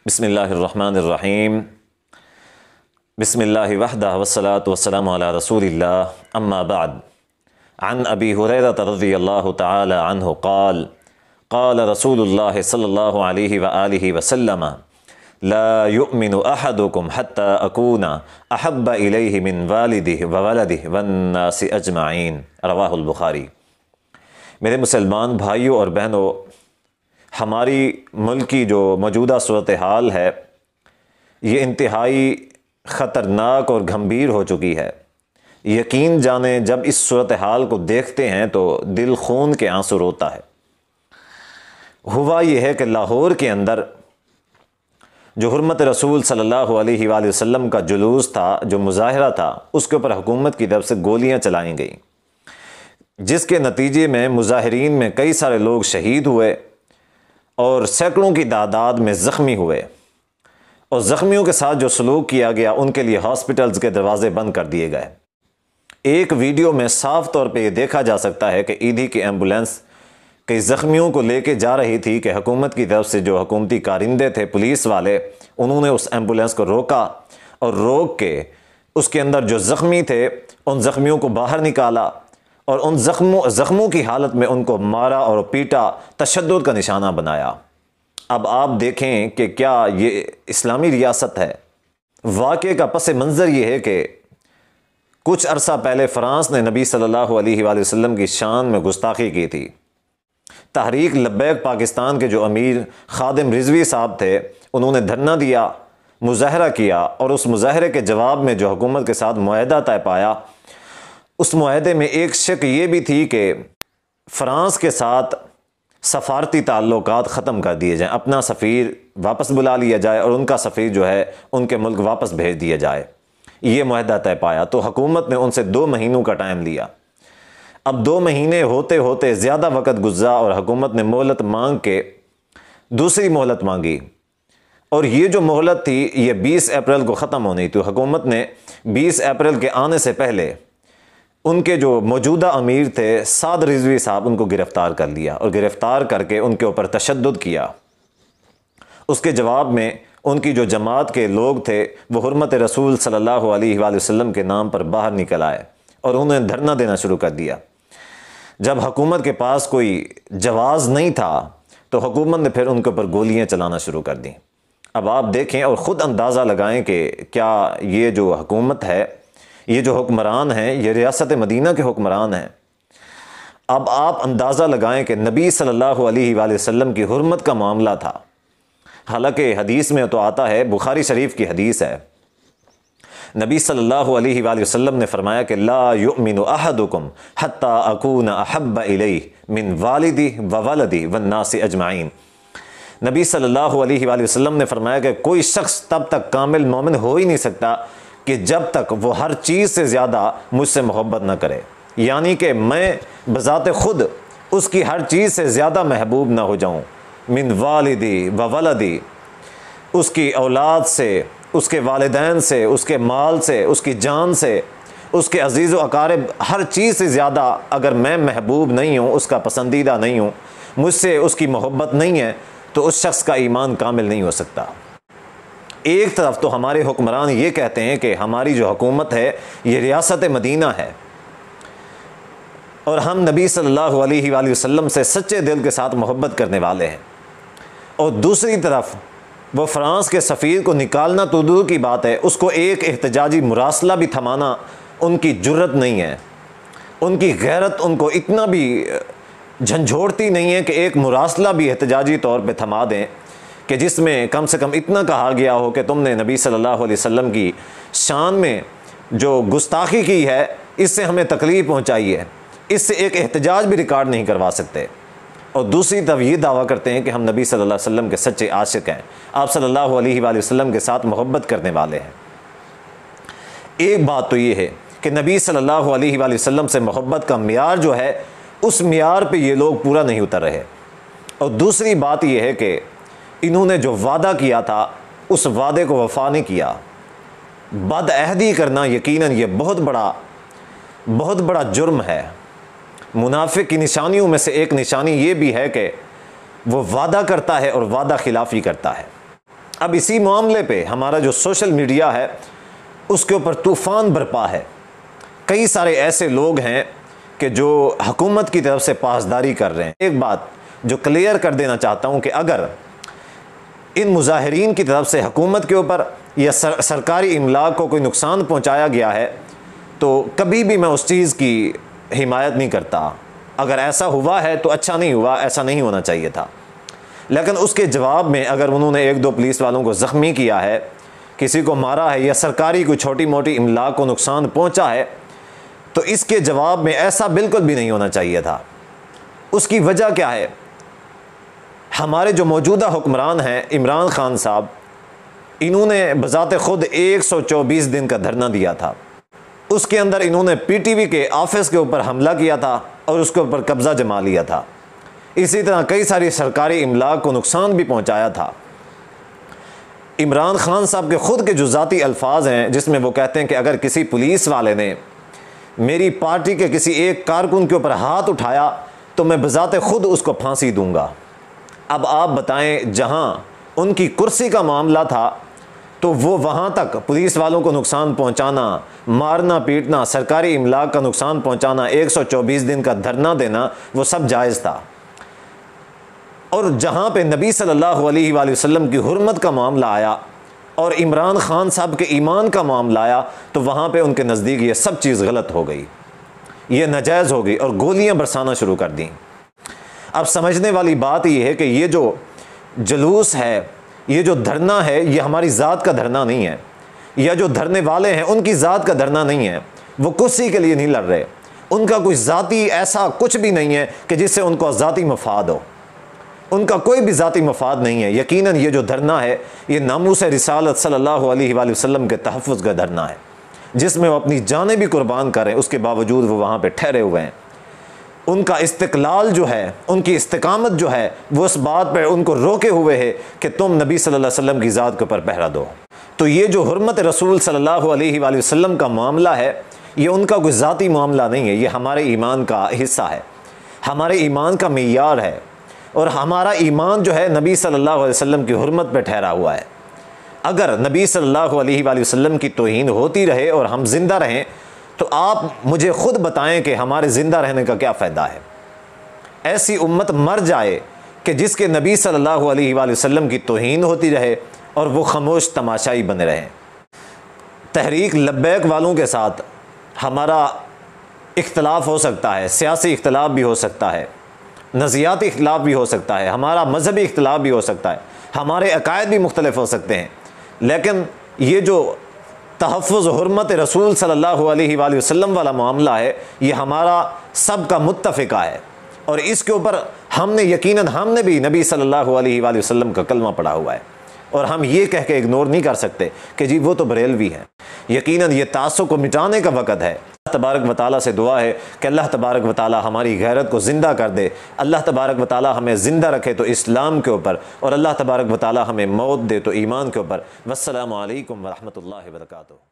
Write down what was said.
بسم اللہ الرحمن الرحیم بسم اللہ وحدہ والصلاة والسلام علی رسول اللہ اما بعد عن ابی ہریرہ رضی اللہ تعالی عنہ قال قال رسول اللہ صلی اللہ علیہ وآلہ وسلم لا يؤمن احدكم حتى اكون احب الیہ من والدہ وولدہ والناس اجمعین رواہ البخاری۔ میرے مسلمان بھائیوں اور بہنوں، ہماری ملک کی جو موجودہ صورتحال ہے یہ انتہائی خطرناک اور گھمبیر ہو چکی ہے۔ یقین جانیں جب اس صورتحال کو دیکھتے ہیں تو دل خون کے آنسو روتا ہے۔ ہوا یہ ہے کہ لاہور کے اندر جو حرمت رسول صلی اللہ علیہ وآلہ وسلم کا جلوس تھا، جو مظاہرہ تھا، اس کے اوپر حکومت کی طرف سے گولیاں چلائیں گئیں، جس کے نتیجے میں مظاہرین میں کئی سارے لوگ شہید ہوئے اور سینکڑوں کی تعداد میں زخمی ہوئے، اور زخمیوں کے ساتھ جو سلوک کیا گیا ان کے لیے ہاسپٹلز کے دروازے بند کر دیے گئے۔ ایک ویڈیو میں صاف طور پہ یہ دیکھا جا سکتا ہے کہ ایدھی کی ایمبولینس کئی زخمیوں کو لے کے جا رہی تھی کہ حکومت کی طرف سے جو حکومتی کارندے تھے، پولیس والے، انہوں نے اس ایمبولینس کو روکا اور روک کے اس کے اندر جو زخمی تھے ان زخمیوں کو باہر نکالا اور ان زخموں کی حالت میں ان کو مارا اور پیٹا، تشدد کا نشانہ بنایا۔ اب آپ دیکھیں کہ کیا یہ اسلامی ریاست ہے؟ واقعے کا پس منظر یہ ہے کہ کچھ عرصہ پہلے فرانس نے نبی صلی اللہ علیہ وآلہ وسلم کی شان میں گستاخی کی تھی۔ تحریک لبیک پاکستان کے جو امیر خادم رضوی صاحب تھے، انہوں نے دھرنا دیا، مظاہرہ کیا، اور اس مظاہرے کے جواب میں جو حکومت کے ساتھ معاہدہ طے پایا، اس معاہدے میں ایک شک یہ بھی تھی کہ فرانس کے ساتھ سفارتی تعلقات ختم کر دیے جائیں، اپنا سفیر واپس بلا لیا جائے اور ان کا سفیر جو ہے ان کے ملک واپس بھیج دیا جائے۔ یہ معاہدہ طے پایا تو حکومت نے ان سے 2 مہینوں کا ٹائم لیا۔ اب 2 مہینے ہوتے ہوتے زیادہ وقت گزرا اور حکومت نے مہلت مانگ کے دوسری مہلت مانگی، اور یہ جو مہلت تھی یہ 20 اپریل کو ختم ہونی تھی۔ حکومت نے 20 اپریل کے آنے سے پہلے ان کے جو موجودہ امیر تھے سعد رضوی صاحب، ان کو گرفتار کر لیا اور گرفتار کر کے ان کے اوپر تشدد کیا۔ اس کے جواب میں ان کی جو جماعت کے لوگ تھے وہ حرمت رسول صلی اللہ علیہ وآلہ وسلم کے نام پر باہر نکل آئے اور انہوں نے دھرنا دینا شروع کر دیا۔ جب حکومت کے پاس کوئی جواز نہیں تھا تو حکومت نے پھر ان کے اوپر گولیاں چلانا شروع کر دیں۔ اب آپ دیکھیں اور خود اندازہ لگائیں کہ کیا یہ جو حکومت ہے، یہ جو حکمران ہیں، یہ ریاست مدینہ کے حکمران ہیں۔ اب آپ اندازہ لگائیں کہ نبی صلی اللہ علیہ وآلہ وسلم کی حرمت کا معاملہ تھا۔ حالانکہ حدیث میں تو آتا ہے، بخاری شریف کی حدیث ہے، نبی صلی اللہ علیہ وآلہ وسلم نے فرمایا کہ لا یؤمن احدکم حتی اکون احب الیہ من والدی وولدی والناس اجمعین۔ نبی صلی اللہ علیہ وآلہ وسلم نے فرمایا کہ کوئی شخص تب تک کامل مومن ہو ہی نہیں سکتا کہ جب تک وہ ہر چیز سے زیادہ مجھ سے محبت نہ کرے، یعنی کہ میں بذات خود اس کی ہر چیز سے زیادہ محبوب نہ ہو جاؤں۔ من والدی و ولدی، اس کی اولاد سے، اس کے والدین سے، اس کے مال سے، اس کی جان سے، اس کے عزیز و اقارب، ہر چیز سے زیادہ اگر میں محبوب نہیں ہوں، اس کا پسندیدہ نہیں ہوں، مجھ سے اس کی محبت نہیں ہے، تو اس شخص کا ایمان کامل نہیں ہو سکتا۔ ایک طرف تو ہمارے حکمران یہ کہتے ہیں کہ ہماری جو حکومت ہے یہ ریاست مدینہ ہے اور ہم نبی صلی اللہ علیہ وآلہ وسلم سے سچے دل کے ساتھ محبت کرنے والے ہیں، اور دوسری طرف وہ فرانس کے سفیر کو نکالنا تو دور کی بات ہے، اس کو ایک احتجاجی مراسلہ بھی تھمانا ان کی جرت نہیں ہے، ان کی غیرت ان کو اتنا بھی جھنجھوڑتی نہیں ہے کہ ایک مراسلہ بھی احتجاجی طور پہ تھما دیں کہ جس میں کم سے کم اتنا کہا گیا ہو کہ تم نے نبی صلی اللہ علیہ وسلم کی شان میں جو گستاخی کی ہے اس سے ہمیں تکلیف پہنچائی ہے، اس سے ایک احتجاج بھی ریکارڈ نہیں کروا سکتے، اور دوسری طرف یہ دعویٰ کرتے ہیں کہ ہم نبی صلی اللہ علیہ وسلم کے سچے عاشق ہیں، آپ صلی اللہ علیہ وآلہ وسلم کے ساتھ محبت کرنے والے ہیں۔ ایک بات تو یہ ہے کہ نبی صلی اللہ علیہ وآلہ وسلم سے محبت کا معیار جو ہے اس معیار پہ یہ لوگ پورا نہیں اتر رہے، اور دوسری بات یہ ہے کہ انہوں نے جو وعدہ کیا تھا اس وعدے کو وفا نہیں کیا۔ بد عہدی کرنا یقیناً یہ بہت بڑا جرم ہے۔ منافق کی نشانیوں میں سے ایک نشانی یہ بھی ہے کہ وہ وعدہ کرتا ہے اور وعدہ خلافی کرتا ہے۔ اب اسی معاملے پہ ہمارا جو سوشل میڈیا ہے اس کے اوپر طوفان برپا ہے۔ کئی سارے ایسے لوگ ہیں کہ جو حکومت کی طرف سے پاسداری کر رہے ہیں۔ ایک بات جو کلیئر کر دینا چاہتا ہوں کہ اگر ان مظاہرین کی طرف سے حکومت کے اوپر یا سرکاری املاک کو کوئی نقصان پہنچایا گیا ہے تو کبھی بھی میں اس چیز کی حمایت نہیں کرتا۔ اگر ایسا ہوا ہے تو اچھا نہیں ہوا، ایسا نہیں ہونا چاہیے تھا۔ لیکن اس کے جواب میں اگر انہوں نے 1-2 پولیس والوں کو زخمی کیا ہے، کسی کو مارا ہے یا سرکاری کوئی چھوٹی موٹی املاک کو نقصان پہنچا ہے تو اس کے جواب میں ایسا بالکل بھی نہیں ہونا چاہیے تھا۔ اس کی وجہ کیا ہے؟ ہمارے جو موجودہ حکمران ہیں عمران خان صاحب، انہوں نے بذات خود 124 دن کا دھرنا دیا تھا۔ اس کے اندر انہوں نے پی ٹی وی کے آفس کے اوپر حملہ کیا تھا اور اس کے اوپر قبضہ جما لیا تھا۔ اسی طرح کئی ساری سرکاری املاک کو نقصان بھی پہنچایا تھا۔ عمران خان صاحب کے خود کے جو ذاتی الفاظ ہیں جس میں وہ کہتے ہیں کہ اگر کسی پولیس والے نے میری پارٹی کے کسی ایک کارکن کے اوپر ہاتھ اٹھایا تو میں بذات خود اس کو پھانسی دوں گا۔ اب آپ بتائیں، جہاں ان کی کرسی کا معاملہ تھا تو وہ وہاں تک پولیس والوں کو نقصان پہنچانا، مارنا پیٹنا، سرکاری املاک کا نقصان پہنچانا، 124 دن کا دھرنا دینا، وہ سب جائز تھا۔ اور جہاں پہ نبی صلی اللہ علیہ وآلہ وسلم کی حرمت کا معاملہ آیا اور عمران خان صاحب کے ایمان کا معاملہ آیا تو وہاں پہ ان کے نزدیک یہ سب چیز غلط ہو گئی، یہ ناجائز ہو گئی اور گولیاں برسانا شروع کر دیں۔ اب سمجھنے والی بات یہ ہے کہ یہ جو جلوس ہے، یہ جو دھرنا ہے، یہ ہماری ذات کا دھرنا نہیں ہے، یا جو دھرنے والے ہیں ان کی ذات کا دھرنا نہیں ہے۔ وہ کرسی کے لیے نہیں لڑ رہے، ان کا کوئی ذاتی ایسا کچھ بھی نہیں ہے کہ جس سے ان کو ذاتی مفاد ہو، ان کا کوئی بھی ذاتی مفاد نہیں ہے۔ یقیناً یہ جو دھرنا ہے یہ ناموس رسالت صلی اللہ علیہ وآلہ وسلم کے تحفظ کا دھرنا ہے، جس میں وہ اپنی جانیں بھی قربان کریں، اس کے باوجود وہ وہاں پہ ٹھہرے ہوئے ہیں۔ ان کا استقلال جو ہے، ان کی استقامت جو ہے، وہ اس بات پہ ان کو روکے ہوئے ہے کہ تم نبی صلی اللہ علیہ وسلم کی ذات کے اوپر پہرا دو۔ تو یہ جو حرمت رسول صلی اللہ علیہ وآلہ وسلم کا معاملہ ہے، یہ ان کا کوئی ذاتی معاملہ نہیں ہے، یہ ہمارے ایمان کا حصہ ہے، ہمارے ایمان کا معیار ہے، اور ہمارا ایمان جو ہے نبی صلی اللہ علیہ وسلم کی حرمت پہ ٹھہرا ہوا ہے۔ اگر نبی صلی اللہ علیہ وآلہ وسلم کی توہین ہوتی رہے اور ہم زندہ رہیں تو آپ مجھے خود بتائیں کہ ہمارے زندہ رہنے کا کیا فائدہ ہے؟ ایسی امت مر جائے کہ جس کے نبی صلی اللہ علیہ وآلہ وسلم کی توہین ہوتی رہے اور وہ خاموش تماشائی بنے رہیں۔ تحریک لبیک والوں کے ساتھ ہمارا اختلاف ہو سکتا ہے، سیاسی اختلاف بھی ہو سکتا ہے، نظریاتی اختلاف بھی ہو سکتا ہے، ہمارا مذہبی اختلاف بھی ہو سکتا ہے، ہمارے عقائد بھی مختلف ہو سکتے ہیں، لیکن یہ جو تحفظ حرمت رسول صلی اللہ علیہ وآلہ وسلم والا معاملہ ہے یہ ہمارا سب کا متفقہ ہے، اور اس کے اوپر ہم نے یقیناً ہم نے بھی نبی صلی اللہ علیہ وآلہ وسلم کا کلمہ پڑھا ہوا ہے، اور ہم یہ کہہ کے اگنور نہیں کر سکتے کہ جی وہ تو بریلوی ہیں۔ یقیناً یہ تعصب کو مٹانے کا وقت ہے۔ اللہ تبارک و تعالیٰ سے دعا ہے کہ اللہ تبارک و تعالیٰ ہماری غیرت کو زندہ کر دے، اللہ تبارک و تعالیٰ ہمیں زندہ رکھے تو اسلام کے اوپر، اور اللہ تبارک و تعالیٰ ہمیں موت دے تو ایمان کے اوپر۔ والسلام علیکم ورحمۃ اللہ وبرکاتہ۔